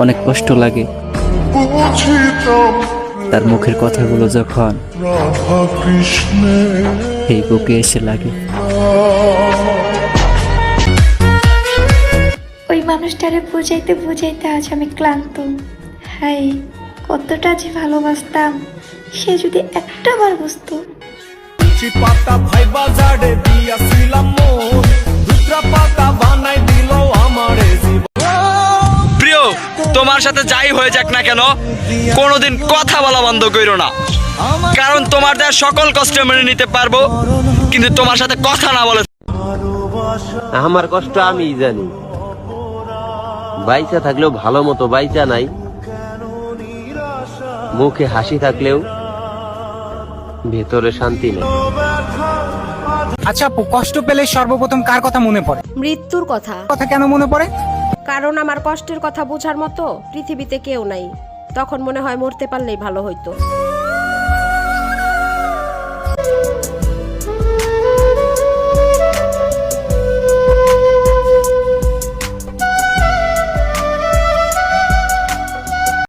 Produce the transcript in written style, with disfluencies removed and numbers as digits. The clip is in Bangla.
অনেক কষ্ট লাগে তার মুখের কথাগুলো যখন এই বুকে এসে লাগে। ওই মানুষটারে বুঝাইতে বুঝাইতে আজ আমি ক্লান্ত। হাই, কতটা যে ভালোবাসতাম, সে যদি একটা বার বুঝতো। পাতা ভাই বাজারে দিয়াছিলাম মন, দুসরা পাতা বানাই দিল আমারে জীবন। প্রিয়, তোমার সাথে যাই হয়ে যাক না কেন, কোনোদিন কথা বলা বন্ধ করো না, কারণ তোমার দেওয়ার সকল কষ্ট মেনে নিতে পারবো, কিন্তু তোমার সাথে কথা না বলে। আমার কষ্ট আমি জানি, বাইচা থাকলেও ভালো মতো বাইচা নাই, মুখে হাসি থাকলেও ভেতরে শান্তি নেই। আচ্ছা আপু, কষ্ট পেলে সর্বপ্রথম কার কথা মনে পড়ে? মৃত্যুর কথা। কথা কেন মনে পড়ে? কারণ আমার কষ্টের কথা বোঝার মতো পৃথিবীতে কেউ নাই। তখন মনে হয় মরতে পারলেই ভালো হইতো।